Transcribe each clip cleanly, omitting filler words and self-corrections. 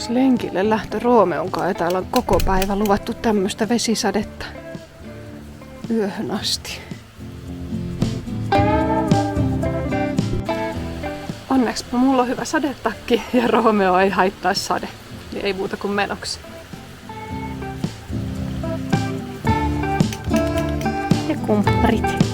Olisi lenkille lähtö Roomeon kanssa ja täällä on koko päivä luvattu tämmöistä vesisadetta yöhön asti. Onneksi mulla on hyvä sadetakki ja Roomeo ei haittaa sade. Niin ei muuta kuin menoksi. Ja kumpparit.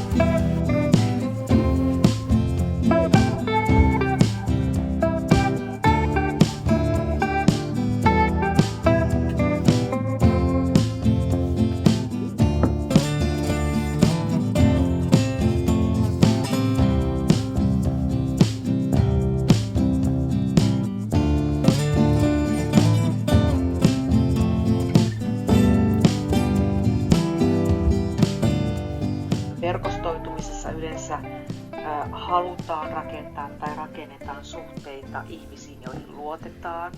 Verkostoitumisessa yleensä halutaan rakentaa tai rakennetaan suhteita ihmisiin, joihin luotetaan.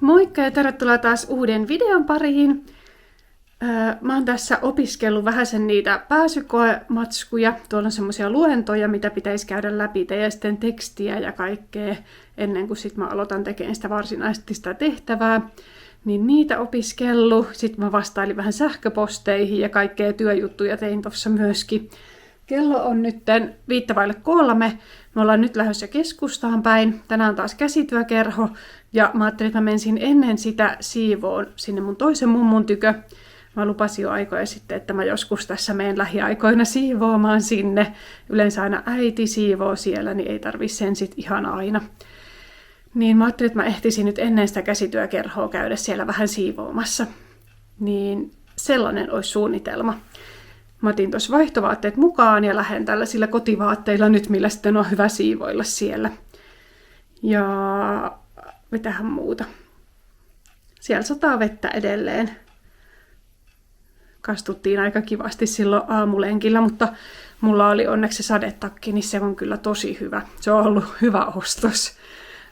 Moikka ja tervetuloa taas uuden videon pariin. Mä oon tässä opiskellut vähäsen niitä pääsykoematskuja. Tuolla on semmosia luentoja, mitä pitäisi käydä läpi ja sitten tekstiä ja kaikkea ennen kuin sit mä aloitan tekemään sitä varsinaisesti sitä tehtävää. Niin niitä opiskellut. Sitten mä vastailin vähän sähköposteihin ja kaikkea työjuttuja tein tossa myöskin. Kello on nyt 2:05. Me ollaan nyt lähdössä keskustaan päin. Tänään on taas käsityökerho. Ja mä ajattelin, että mä menisin ennen sitä siivoon sinne mun toisen mummun tykö. Mä lupasin jo aikoja sitten, että mä joskus tässä menen lähiaikoina siivoamaan sinne. Yleensä aina äiti siivoo siellä, niin ei tarvi sen sit ihan aina. Niin mä ajattelin, että mä ehtisin nyt ennen sitä käsityökerhoa käydä siellä vähän siivoamassa. Niin sellainen olisi suunnitelma. Mä otin tuossa vaihtovaatteet mukaan ja lähden tällaisilla kotivaatteilla nyt, millä sitten on hyvä siivoilla siellä. Ja mitähän muuta. Siellä sataa vettä edelleen. Kastuttiin aika kivasti silloin aamulenkillä, mutta mulla oli onneksi se sadetakki, niin se on kyllä tosi hyvä. Se on ollut hyvä ostos.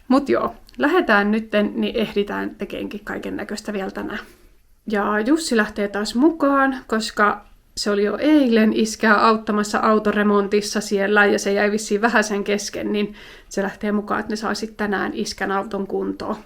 Mut joo, lähdetään nyt, niin ehditään tekeenkin kaiken näköistä vielä tänään. Ja Jussi lähtee taas mukaan, koska se oli jo eilen iskää auttamassa autoremontissa siellä ja se jäi vissiin vähän sen kesken, niin se lähtee mukaan, että ne saa sitten tänään iskän auton kuntoon.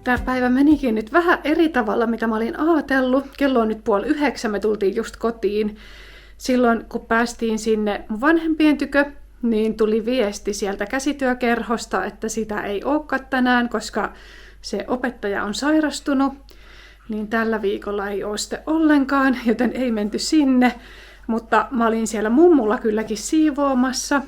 Tämä päivä menikin nyt vähän eri tavalla, mitä mä olin ajatellut. Kello on nyt 8:30, me tultiin just kotiin. Silloin, kun päästiin sinne mun vanhempien tykö, niin tuli viesti sieltä käsityökerhosta, että sitä ei olekaan tänään, koska se opettaja on sairastunut. Niin tällä viikolla ei ole sitten ollenkaan, joten ei menty sinne. Mutta mä olin siellä mummulla kylläkin siivoamassa.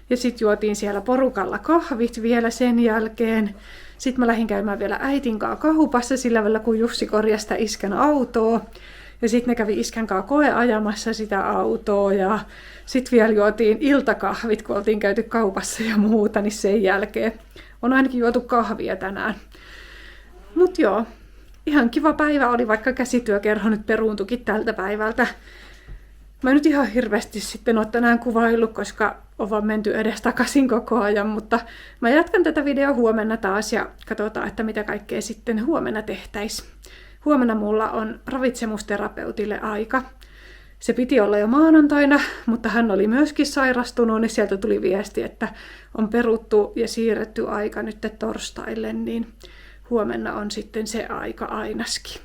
Ja sitten juotiin siellä porukalla kahvit vielä sen jälkeen. Sitten mä lähdin käymään vielä äitin kanssa kaupassa sillä välillä, kun Jussi korjasi sitä iskän autoa. Ja sitten ne kävi iskän kanssa koeajamassa sitä autoa. Ja sitten vielä juotiin iltakahvit, kun oltiin käyty kaupassa ja muuta, niin sen jälkeen on ainakin juotu kahvia tänään. Mut joo, ihan kiva päivä oli, vaikka käsityökerho nyt peruuntukin tältä päivältä. Mä en nyt ihan hirveästi sitten ole tänään kuvaillut, koska on vaan menty edestakaisin koko ajan, mutta mä jatkan tätä videoa huomenna taas ja katsotaan, että mitä kaikkea sitten huomenna tehtäisiin. Huomenna mulla on ravitsemusterapeutille aika. Se piti olla jo maanantaina, mutta hän oli myöskin sairastunut, niin sieltä tuli viesti, että on peruttu ja siirretty aika nyt torstaille, niin huomenna on sitten se aika ainakin.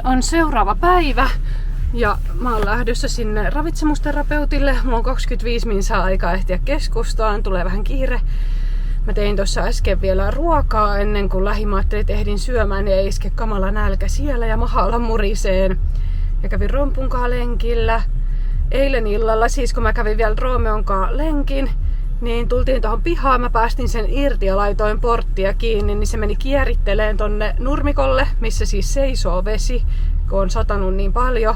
on seuraava päivä ja mä oon lähdössä sinne ravitsemusterapeutille. Mulla on 25 minsaa aikaa ehtiä keskustaan, tulee vähän kiire. Mä tein tuossa äsken vielä ruokaa ennen kuin lähdin. Mä ajattelin, että ehdin syömään, niin ei iske kamala nälkä siellä ja mahalla muriseen. Ja kävin rompunkaan lenkillä. Eilen illalla, siis kun mä kävin vielä Roomeonkaan lenkin, niin tultiin tuohon pihaan, mä päästin sen irti ja laitoin porttia kiinni, niin se meni kieritteleen tonne nurmikolle, missä siis seisoo vesi, kun on satanut niin paljon.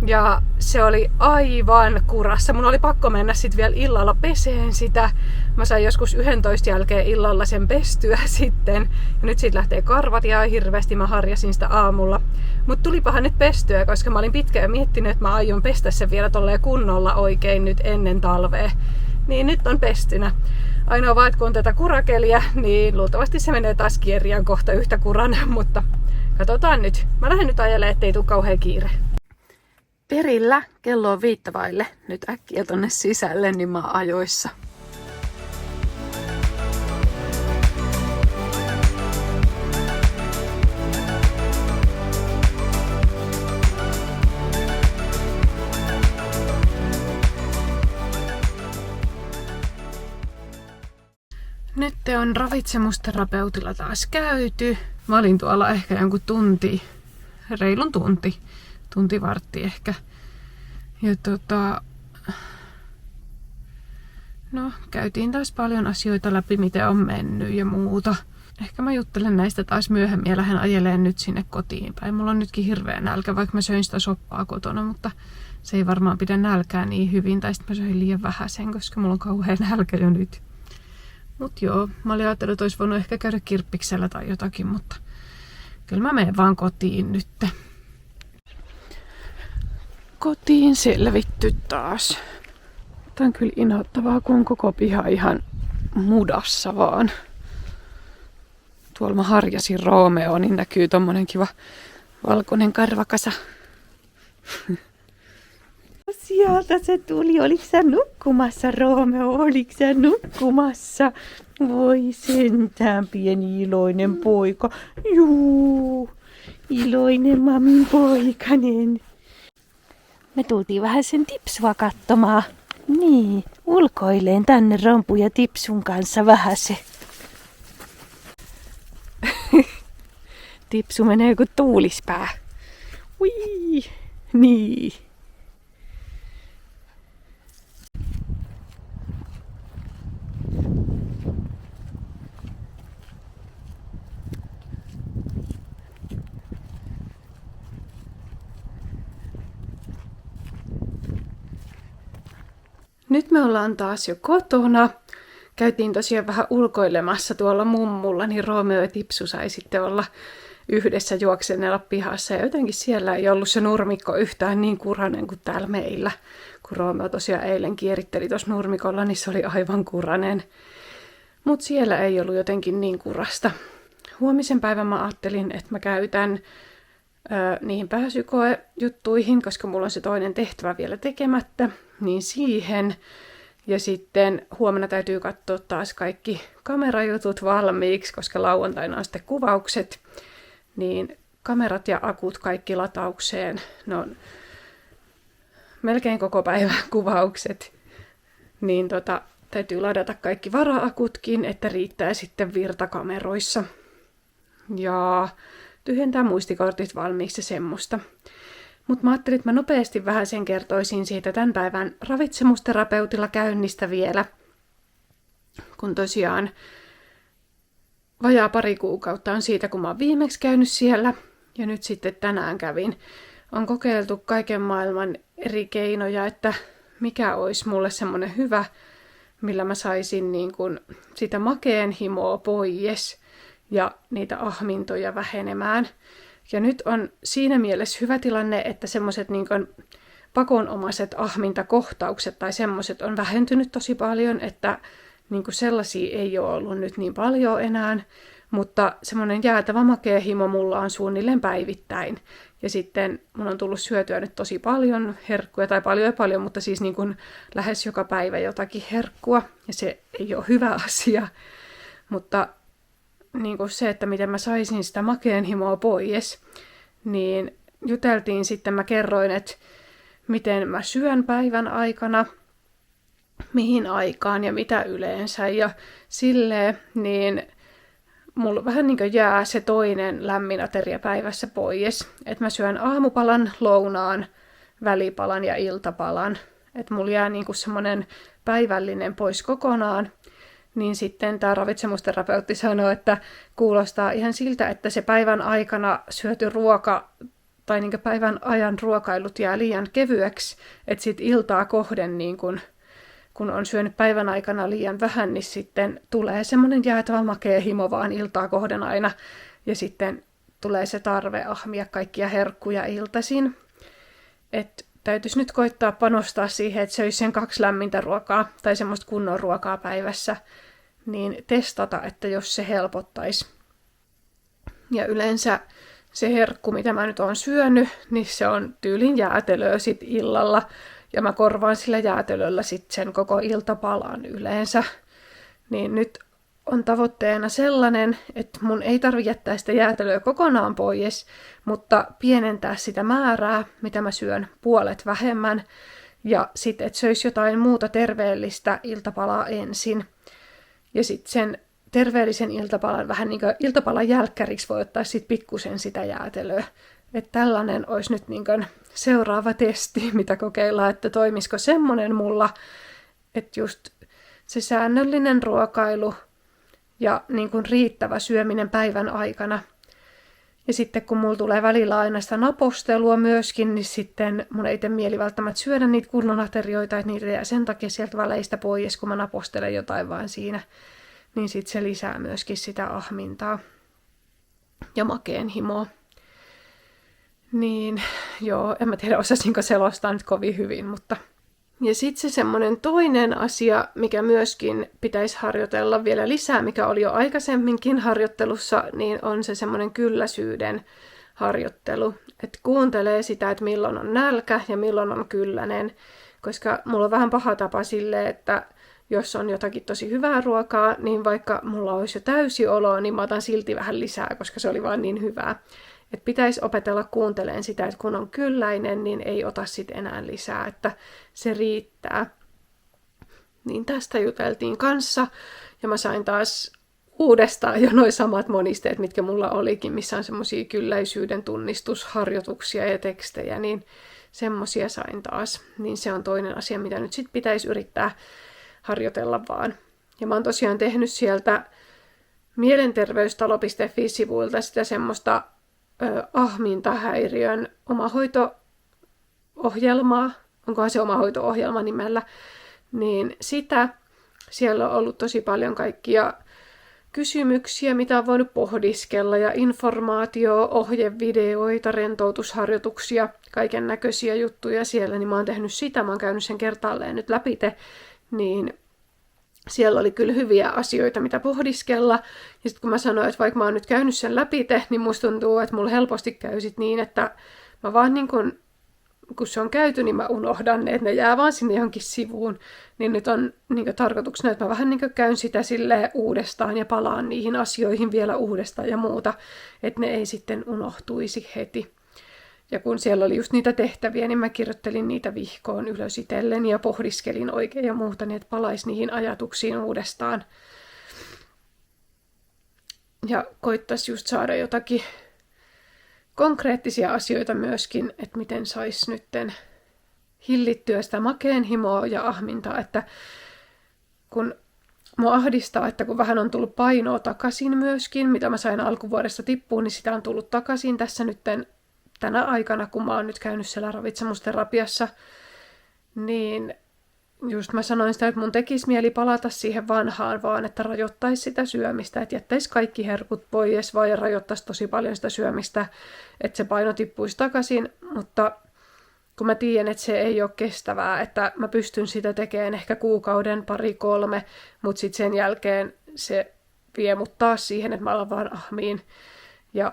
Ja se oli aivan kurassa. Mun oli pakko mennä sit vielä illalla peseen sitä. Mä sain joskus 11 jälkeen illalla sen pestyä sitten. Ja nyt siitä lähtee karvat ja hirveästi mä harjasin sitä aamulla. Mut tulipahan nyt pestyä, koska mä olin pitkään miettinyt, että mä aion pestä sen vielä tolleen kunnolla oikein nyt ennen talvea. Niin nyt on pestynä. Ainoa vaan, että kun on tätä kurakeliä, niin luultavasti se menee taas kierriään kohta yhtä kuran. Mutta katsotaan nyt. Mä lähden nyt ajelemaan, ettei tule kauhean kiire. Perillä kello on 5 vaille. Nyt äkkiä tonne sisälle, niin mä oon ajoissa. Nyt on ravitsemusterapeutilla taas käyty. Mä olin tuolla ehkä jonkun reilun tunti vartti ehkä. Ja no, käytiin taas paljon asioita läpi, miten on mennyt ja muuta. Ehkä mä juttelen näistä taas myöhemmin ja lähden ajelemaan nyt sinne kotiin päin. Mulla on nytkin hirveä nälkä, vaikka mä söin sitä soppaa kotona, mutta se ei varmaan pidä nälkää niin hyvin. Tai sitten mä söin liian vähäsen, koska mulla on kauhean nälkä jo nyt. Mut joo, mä olin ajatellut, että olisi voinut ehkä käydä kirppiksellä tai jotakin, mutta kyllä mä menen vaan kotiin nyt. Kotiin selvitty taas. Tää on kyllä inhottavaa, kun koko piha ihan mudassa vaan. Tuolla mä harjasin Roomeo, niin näkyy tommonen kiva valkoinen karvakasa. Sieltä se tuli. Oliko sä nukkumassa, Roomeo? Oliko sä nukkumassa? Voi sentään, pieni iloinen poika. Juu, iloinen mamin poikanen. Me tultiin vähän sen Tipsua katsomaan. Niin, ulkoileen tänne Rompu ja Tipsun kanssa vähän se. Tipsu menee kuin tuulispää. Ui, niin. Nyt me ollaan taas jo kotona. Käytiin tosiaan vähän ulkoilemassa tuolla mummulla, niin Roomeo ja Tipsu sai sitten olla yhdessä juoksennella pihassa. Ja jotenkin siellä ei ollut se nurmikko yhtään niin kuranen kuin täällä meillä. Kun Roomeo tosiaan eilen kieritteli tuossa nurmikolla, niin se oli aivan kuranen. Mutta siellä ei ollut jotenkin niin kurasta. Huomisen päivän mä ajattelin, että mä käytän niihin pääsykoejuttuihin, koska mulla on se toinen tehtävä vielä tekemättä, niin siihen. Ja sitten huomenna täytyy katsoa taas kaikki kamerajutut valmiiksi, koska lauantaina on sitten kuvaukset. Niin kamerat ja akut kaikki lataukseen. Ne on melkein koko päivän kuvaukset. Niin täytyy ladata kaikki vara-akutkin, että riittää sitten virtakameroissa. Ja tyhjentää muistikortit valmiiksi ja semmoista. Mutta mä ajattelin, että mä nopeasti vähän sen kertoisin siitä tämän päivän ravitsemusterapeutilla käynnistä vielä. Kun tosiaan vajaa 2 kuukautta on siitä, kun mä oon viimeksi käynyt siellä. Ja nyt sitten tänään kävin. On kokeiltu kaiken maailman eri keinoja, että mikä olisi mulle semmoinen hyvä, millä mä saisin niin kun sitä makeen himoa pois ja niitä ahmintoja vähenemään. Ja nyt on siinä mielessä hyvä tilanne, että semmoiset niin kuin pakonomaiset ahmintakohtaukset tai semmoiset on vähentynyt tosi paljon, että niin kuin sellaisia ei ole ollut nyt niin paljon enää, mutta semmoinen jäätävä makea himo mulla on suunnilleen päivittäin. Ja sitten mun on tullut syötyä nyt tosi paljon herkkuja, tai paljon, mutta siis niin kuin lähes joka päivä jotakin herkkua, ja se ei ole hyvä asia. Mutta niin kuin se, että miten mä saisin sitä makeen himoa pois, niin juteltiin sitten, mä kerroin, että miten mä syön päivän aikana, mihin aikaan ja mitä yleensä. Ja silleen, niin mulla vähän niin kuin jää se toinen lämmin ateria päivässä pois. Että mä syön aamupalan, lounaan, välipalan ja iltapalan. Että mulla jää niin kuin semmoinen päivällinen pois kokonaan. Niin sitten tämä ravitsemusterapeutti sanoi, että kuulostaa ihan siltä, että se päivän aikana syöty ruoka tai niin kuin päivän ajan ruokailut jää liian kevyeksi. Että sitten iltaa kohden, niin kun on syönyt päivän aikana liian vähän, niin sitten tulee semmoinen jäätävä makea himo vaan iltaa kohden aina. Ja sitten tulee se tarve ahmia kaikkia herkkuja iltaisin. Että täytyisi nyt koittaa panostaa siihen, että söisi sen 2 lämmintä ruokaa tai semmoista kunnon ruokaa päivässä, niin testata, että jos se helpottaisi. Ja yleensä se herkku, mitä mä nyt oon syönyt, niin se on tyylin jäätelöä sit illalla. Ja mä korvaan sillä jäätelöllä sit sen koko iltapalan yleensä. Niin nyt on tavoitteena sellainen, että mun ei tarvitse jättää sitä jäätelöä kokonaan pois, mutta pienentää sitä määrää, mitä mä syön, puolet vähemmän. Ja sitten, että söisi jotain muuta terveellistä iltapalaa ensin. Ja sitten sen terveellisen iltapalan, vähän niin kuin iltapalan jälkkäriksi voi ottaa sitten pikkusen sitä jäätelöä. Että tällainen olisi nyt niin kuin seuraava testi, mitä kokeillaan, että toimisiko semmoinen mulla, että just se säännöllinen ruokailu ja niin kuin riittävä syöminen päivän aikana. Ja sitten kun mulla tulee välillä aina sitä napostelua myöskin, niin sitten mun ei tee mieli välttämättä syödä niitä kunnon aterioita, että niitä jää sen takia sieltä väleistä pois, kun mä napostelen jotain vaan siinä. Niin sitten se lisää myöskin sitä ahmintaa ja makeen himoa. Niin, joo, en mä tiedä osasinko selostaa nyt kovin hyvin, mutta... Ja sitten se semmoinen toinen asia, mikä myöskin pitäisi harjoitella vielä lisää, mikä oli jo aikaisemminkin harjoittelussa, niin on se semmoinen kylläisyyden harjoittelu. Että kuuntelee sitä, että milloin on nälkä ja milloin on kylläinen. Koska mulla on vähän paha tapa silleen, että jos on jotakin tosi hyvää ruokaa, niin vaikka mulla olisi jo täysi olo, niin mä otan silti vähän lisää, koska se oli vaan niin hyvää. Että pitäisi opetella kuuntelemaan sitä, että kun on kylläinen, niin ei ota sit enää lisää, että se riittää. Niin tästä juteltiin kanssa, ja mä sain taas uudestaan jo nuo samat monisteet, mitkä mulla olikin, missä on semmosia kylläisyyden tunnistusharjoituksia ja tekstejä, niin semmosia sain taas. Niin se on toinen asia, mitä nyt sit pitäisi yrittää harjoitella vaan. Ja mä oon tosiaan tehnyt sieltä mielenterveystalo.fi-sivuilta sitä semmoista ahmintahäiriön omahoito-ohjelmaa, onkohan se omahoito-ohjelma nimellä, niin sitä siellä on ollut tosi paljon kaikkia kysymyksiä, mitä on voinut pohdiskella ja informaatio, ohjevideoita, rentoutusharjoituksia, kaiken näköisiä juttuja siellä, niin mä oon tehnyt sitä, mä oon käynyt sen kertaalleen nyt läpite, niin siellä oli kyllä hyviä asioita, mitä pohdiskella. Ja sitten kun mä sanoin, että vaikka mä oon nyt käynyt sen läpite, niin musta tuntuu, että mulla helposti käy sit niin, että mä vaan niin kun se on käyty, niin mä unohdan ne, että ne jää vaan sinne johonkin sivuun. Niin nyt on niin tarkoituksena, että mä vähän niin käyn sitä silleen uudestaan ja palaan niihin asioihin vielä uudestaan ja muuta, että ne ei sitten unohtuisi heti. Ja kun siellä oli just niitä tehtäviä, niin mä kirjoittelin niitä vihkoon ylös itselleni ja pohdiskelin oikein ja muuta, niin että palaisi niihin ajatuksiin uudestaan. Ja koittaisi just saada jotakin konkreettisia asioita myöskin, että miten saisi nytten hillittyä sitä makeen himoa ja ahmintaa, että kun mua ahdistaa, että kun vähän on tullut painoa takaisin myöskin, mitä mä sain alkuvuodesta tippuun, niin sitä on tullut takaisin tässä nytten tänä aikana, kun mä oon nyt käynyt siellä ravitsemusterapiassa, niin just mä sanoin sitä, että mun tekisi mieli palata siihen vanhaan vaan, että rajoittaisi sitä syömistä, että jättäisi kaikki herkut pois vaan ja rajoittaisi tosi paljon sitä syömistä, että se paino tippuisi takaisin, mutta kun mä tiedän, että se ei ole kestävää, että mä pystyn sitä tekemään ehkä kuukauden, 2-3, mutta sitten sen jälkeen se vie mut taas siihen, että mä alan vaan ahmiin ja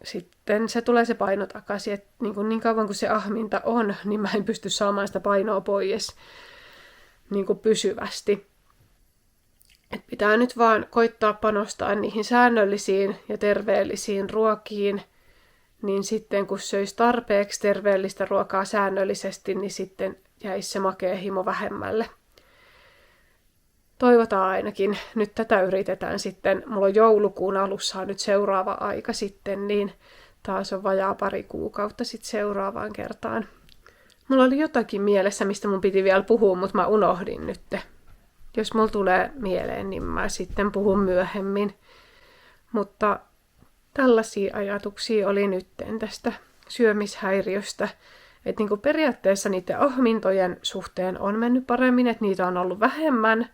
sitten se tulee se paino takaisin, että niin kauan kuin se ahminta on, niin mä en pysty saamaan sitä painoa pois niin kuin pysyvästi. Et pitää nyt vaan koittaa panostaa niihin säännöllisiin ja terveellisiin ruokiin niin sitten kun söisi tarpeeksi terveellistä ruokaa säännöllisesti, niin sitten jäisi se makea himo vähemmälle. Toivotaan ainakin. Nyt tätä yritetään sitten. Mulla on joulukuun alussa nyt seuraava aika sitten, niin taas on vajaa pari kuukautta sitten seuraavaan kertaan. Mulla oli jotakin mielessä, mistä mun piti vielä puhua, mutta mä unohdin nyt. Jos mulla tulee mieleen, niin mä sitten puhun myöhemmin. Mutta tällaisia ajatuksia oli nyt tästä syömishäiriöstä. Että niin periaatteessa niiden ahmintojen suhteen on mennyt paremmin, että niitä on ollut vähemmän,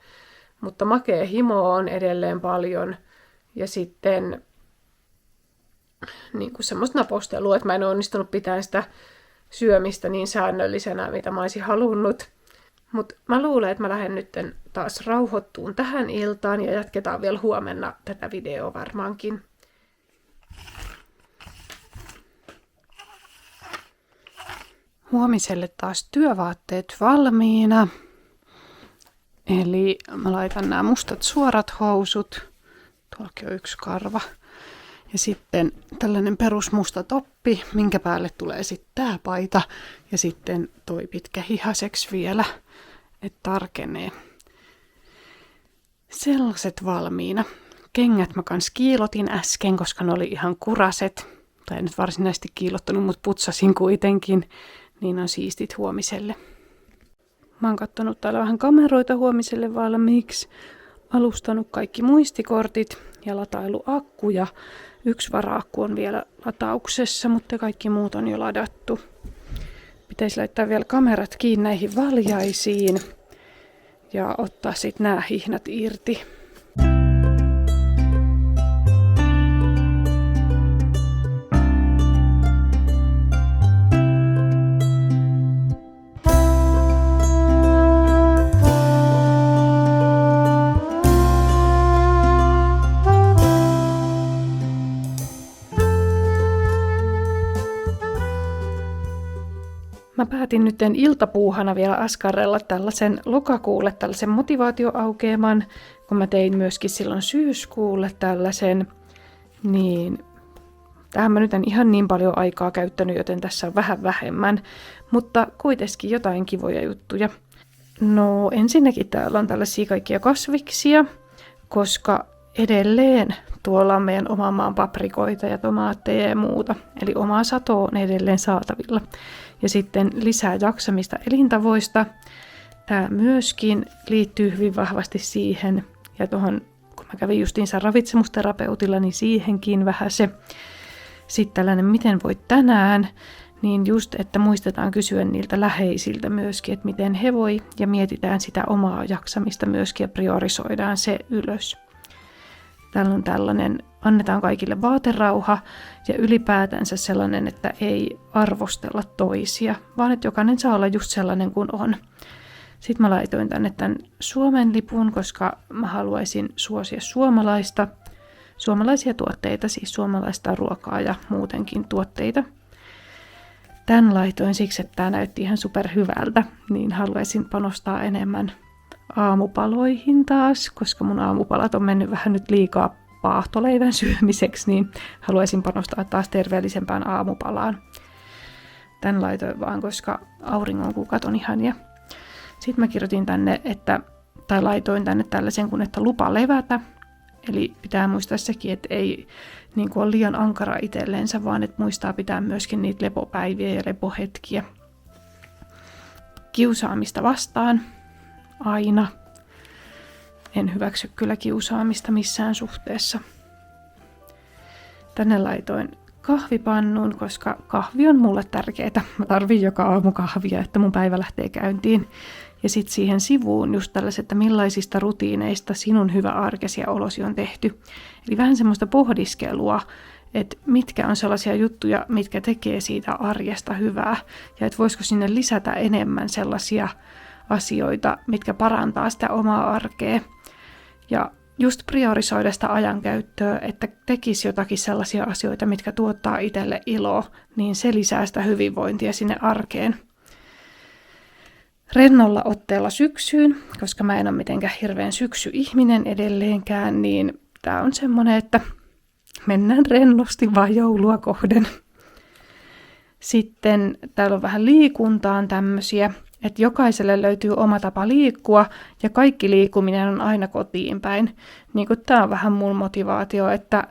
mutta makea himo on edelleen paljon. Ja sitten niin semmoista napostelua, että mä en onnistunut pitämään sitä syömistä niin säännöllisenä, mitä mä olisin halunnut. Mutta mä luulen, että mä lähden nyt taas rauhoittuun tähän iltaan ja jatketaan vielä huomenna tätä videoa varmaankin. Huomiselle taas työvaatteet valmiina. Eli mä laitan nämä mustat suorat housut. Tuollakin on yksi karva. Ja sitten tällainen perusmusta toppi, minkä päälle tulee sitten tää paita. Ja sitten toi pitkä hihaseksi vielä, että tarkenee. Sellaiset valmiina. Kengät mä kans kiilotin äsken, koska ne oli ihan kuraset. Tai en nyt varsinaisesti kiilottanut, mutta putsasin kuitenkin. Niin on siistit huomiselle. Mä oon kattonut täällä vähän kameroita huomiselle valmiiksi. Alustanut kaikki muistikortit ja latailuakku. Ja yksi varaakku on vielä latauksessa, mutta kaikki muut on jo ladattu. Pitäisi laittaa vielä kamerat kiinni näihin valjaisiin. Ja ottaa sitten nämä hihnat irti. Mä päätin nyt iltapuuhana vielä askarrella tällaisen lokakuulle tällaisen motivaatioaukeaman, kun mä tein myöskin silloin syyskuulle tällaisen, niin tähän mä nyt en ihan niin paljon aikaa käyttänyt, joten tässä on vähän vähemmän, mutta kuitenkin jotain kivoja juttuja. No ensinnäkin täällä on tällaisia kaikkia kasviksia, koska edelleen tuolla on meidän oman maan paprikoita ja tomaatteja ja muuta, eli omaa satoa on edelleen saatavilla. Ja sitten lisää jaksamista elintavoista. Tämä myöskin liittyy hyvin vahvasti siihen, ja tuohon, kun mä kävin justiinsa ravitsemusterapeutilla, niin siihenkin vähän se. Sitten tällainen, miten voit tänään, niin just, että muistetaan kysyä niiltä läheisiltä myöskin, että miten he voi, ja mietitään sitä omaa jaksamista myöskin, ja priorisoidaan se ylös. Täällä on tällainen, annetaan kaikille vaaterauha ja ylipäätänsä sellainen, että ei arvostella toisia, vaan että jokainen saa olla just sellainen kuin on. Sitten mä laitoin tänne tämän Suomen lipun, koska mä haluaisin suosia suomalaisia tuotteita, siis suomalaista ruokaa ja muutenkin tuotteita. Tän laitoin siksi, että tämä näytti ihan superhyvältä, niin haluaisin panostaa enemmän aamupaloihin taas, koska mun aamupalat on mennyt vähän nyt liikaa paahtoleivän syömiseksi, niin haluaisin panostaa taas terveellisempään aamupalaan. Tän laitoin vaan, koska auringonkukat on ihania. Sitten mä kirjoitin tänne, laitoin tänne tällaisen kuin, että lupa levätä. Eli pitää muistaa sekin, että ei niin kuin ole liian ankara itselleensä, vaan että muistaa pitää myöskin niitä lepopäiviä ja lepohetkiä. Kiusaamista vastaan. Aina. En hyväksy kyllä kiusaamista missään suhteessa. Tänne laitoin kahvipannun, koska kahvi on mulle tärkeää. Mä tarvin joka aamu kahvia, että mun päivä lähtee käyntiin. Ja sitten siihen sivuun just tällaiset, että millaisista rutiineista sinun hyvä arkesi ja olosi on tehty. Eli vähän semmoista pohdiskelua, että mitkä on sellaisia juttuja, mitkä tekee siitä arjesta hyvää. Ja että voisiko sinne lisätä enemmän sellaisia asioita, mitkä parantaa sitä omaa arkea. Ja just priorisoida sitä ajankäyttöä, että tekisi jotakin sellaisia asioita, mitkä tuottaa itselle iloa, niin se lisää sitä hyvinvointia sinne arkeen. Rennolla otteella syksyyn, koska mä en ole mitenkään hirveän syksyihminen edelleenkään, niin tää on semmonen, että mennään rennosti vaan joulua kohden. Sitten täällä on vähän liikuntaan tämmöisiä, että jokaiselle löytyy oma tapa liikkua ja kaikki liikkuminen on aina kotiin päin. Niin kuin tää on vähän mun motivaatio, että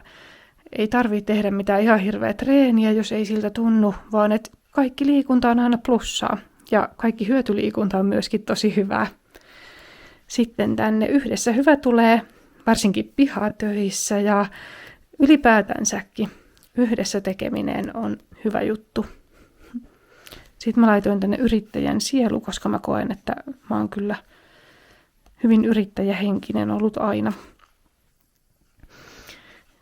ei tarvitse tehdä mitään ihan hirveä treeniä, jos ei siltä tunnu, vaan että kaikki liikunta on aina plussaa ja kaikki hyötyliikunta on myöskin tosi hyvää. Sitten tänne yhdessä hyvä tulee, varsinkin pihatöissä ja ylipäätänsäkin yhdessä tekeminen on hyvä juttu. Sitten mä laitoin tänne yrittäjän sielu, koska mä koen, että mä oon kyllä hyvin yrittäjähenkinen ollut aina.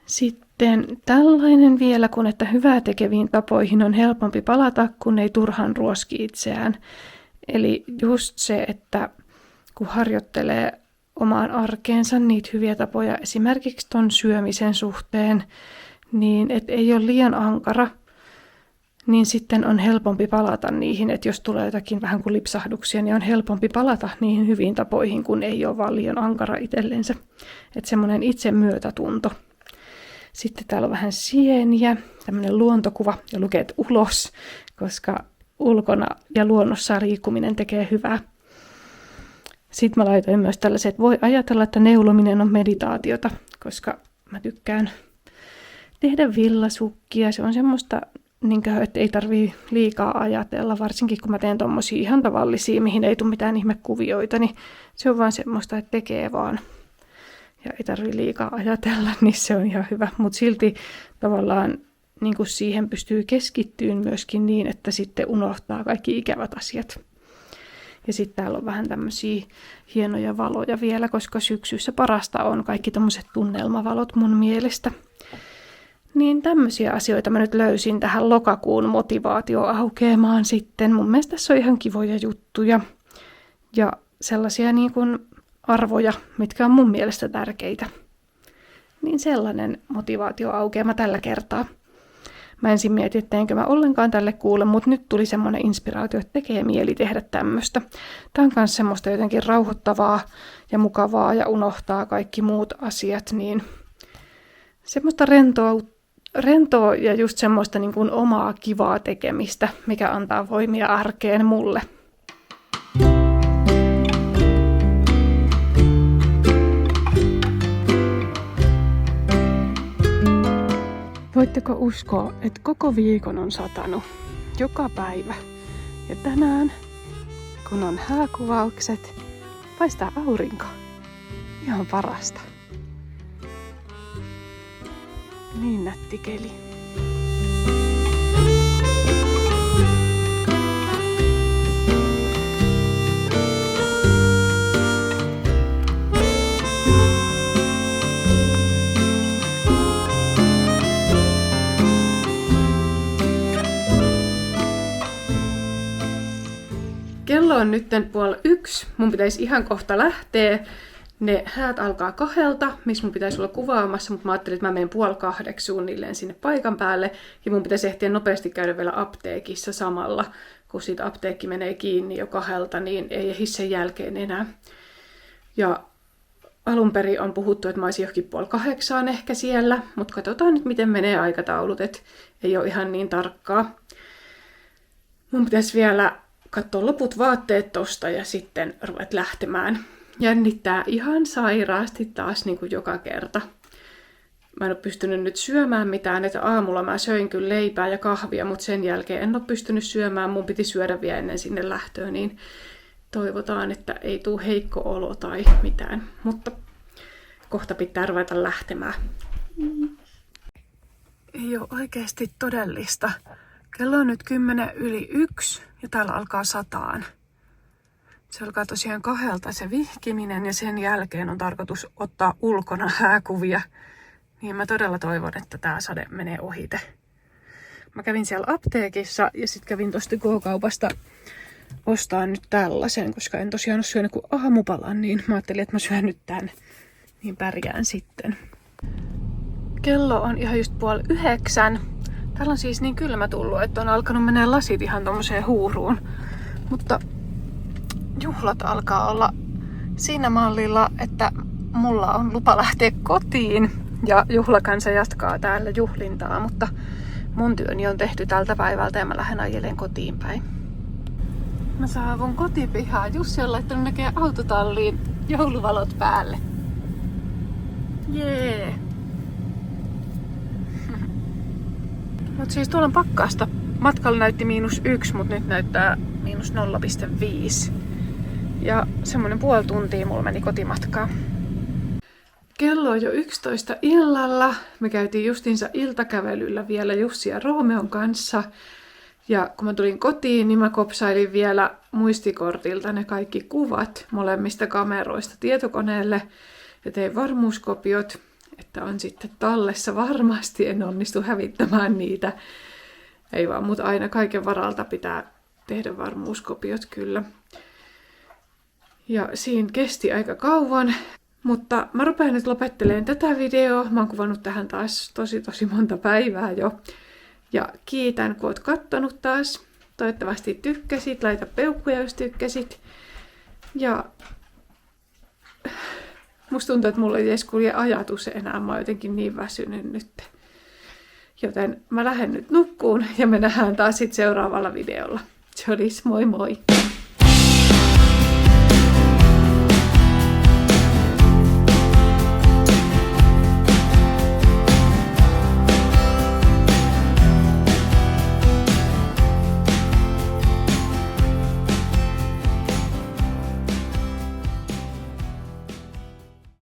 Sitten tällainen vielä, kun että hyvää tekeviin tapoihin on helpompi palata, kun ei turhaan ruoski itseään. Eli just se, että kun harjoittelee omaan arkeensa niitä hyviä tapoja, esimerkiksi ton syömisen suhteen, niin et ei ole liian ankara, niin sitten on helpompi palata niihin, että jos tulee jotakin vähän kuin lipsahduksia, niin on helpompi palata niihin hyviin tapoihin, kun ei ole vaan liian ankara itsellensä. Että semmoinen itsemyötätunto. Sitten täällä on vähän sieniä, tämmöinen luontokuva ja lukeet ulos, koska ulkona ja luonnossa liikkuminen tekee hyvää. Sitten mä laitoin myös tällaiset, että voi ajatella, että neulominen on meditaatiota, koska mä tykkään tehdä villasukkia. Se on semmoista, että ei tarvii liikaa ajatella, varsinkin kun mä teen tommosia ihan tavallisia, mihin ei tule mitään ihmekuvioita, niin se on vaan semmoista, että tekee vaan. Ja ei tarvii liikaa ajatella, niin se on ihan hyvä. Mutta silti tavallaan niin kuin siihen pystyy keskittyyn myöskin niin, että sitten unohtaa kaikki ikävät asiat. Ja sitten täällä on vähän tämmöisiä hienoja valoja vielä, koska syksyssä parasta on kaikki tommoset tunnelmavalot mun mielestä. Niin tämmöisiä asioita mä nyt löysin tähän lokakuun motivaatioaukeamaan sitten. Mun mielestä tässä on ihan kivoja juttuja ja sellaisia niin kuin arvoja, mitkä on mun mielestä tärkeitä. Niin sellainen motivaatioaukeama tällä kertaa. Mä ensin mietin, että teenkö mä ollenkaan tälle kuulle, mutta nyt tuli semmoinen inspiraatio, että tekee mieli tehdä tämmöistä. Tää on myös semmoista jotenkin rauhoittavaa ja mukavaa ja unohtaa kaikki muut asiat, niin semmoista rentoa ja just semmoista niin kuin omaa kivaa tekemistä, mikä antaa voimia arkeen mulle. Voitteko uskoa, että koko viikon on satanut joka päivä. Ja tänään, kun on hääkuvaukset, paistaa aurinko. Ihan parasta. Niin nätti keli. Kello on nyt 12:30. Mun pitäisi ihan kohta lähteä. Ne häät alkaa 2:00, missä mun pitäisi olla kuvaamassa, mutta mä ajattelin, että mä menen 7:30 suunnilleen sinne paikan päälle. Ja mun pitäisi ehtiä nopeasti käydä vielä apteekissa samalla, kun siitä apteekki menee kiinni jo 2:00, niin ei ehdi sen jälkeen enää. Ja alun perin on puhuttu, että mä olisin johonkin 7:30 ehkä siellä, mutta katsotaan nyt, miten menee aikataulut, että ei ole ihan niin tarkkaa. Mun pitäisi vielä katsoa loput vaatteet tosta ja sitten ruvet lähtemään. Jännittää ihan sairaasti taas niin kuin joka kerta. Mä en ole pystynyt nyt syömään mitään, että aamulla mä söin kyllä leipää ja kahvia, mutta sen jälkeen en ole pystynyt syömään. Mun piti syödä vielä ennen sinne lähtöön, niin toivotaan, että ei tule heikko olo tai mitään. Mutta kohta pitää ruveta lähtemään. Ei ole oikeasti todellista. Kello on nyt 10:01 ja täällä alkaa sataan. Se alkaa tosiaan 2:00 se vihkiminen ja sen jälkeen on tarkoitus ottaa ulkona hääkuvia. Niin mä todella toivon, että tää sade menee ohite. Mä kävin siellä apteekissa ja sitten kävin tosta K-kaupasta ostaa nyt tällaisen, koska en tosiaan ole syönyt kuin aamupalan, niin mä ajattelin, että mä syön nyt tän, niin pärjään sitten. Kello on ihan just 8:30. Täällä on siis niin kylmä tullut, että on alkanut mennä lasit ihan tommoseen huuruun. Mutta juhlat alkaa olla siinä mallilla, että mulla on lupa lähteä kotiin. Ja juhlakansa jatkaa täällä juhlintaa, mutta mun työni on tehty tältä päivältä ja mä lähden ajelemaan kotiin päin. Mä saavun kotipihaan. Jussi on laittanut näkee autotalliin jouluvalot päälle. Jee! Mut siis tuolla on pakkasta. Matkalla näytti -1, mut nyt näyttää -0,5. Ja semmonen puoli tuntia mulla meni kotimatkaa. Kello on jo 11 illalla. Me käytiin justiinsa iltakävelyllä vielä Jussi ja Roomeon kanssa. Ja kun mä tulin kotiin, niin mä kopsailin vielä muistikortilta ne kaikki kuvat molemmista kameroista tietokoneelle. Ja tein varmuuskopiot, että on sitten tallessa varmasti. En onnistu hävittämään niitä. Ei vaan, mutta aina kaiken varalta pitää tehdä varmuuskopiot kyllä. Ja siinä kesti aika kauan. Mutta mä rupean nyt lopettelemaan tätä videoa. Mä oon kuvannut tähän taas tosi monta päivää jo. Ja kiitän, kun oot kattonut taas. Toivottavasti tykkäsit. Laita peukkuja, jos tykkäsit. Ja musta tuntuu, että mulla ei edes kulje ajatus enää. Mä oon jotenkin niin väsynyt nyt. Joten mä lähden nyt nukkuun ja me nähdään taas sit seuraavalla videolla. Se olisi moi moi!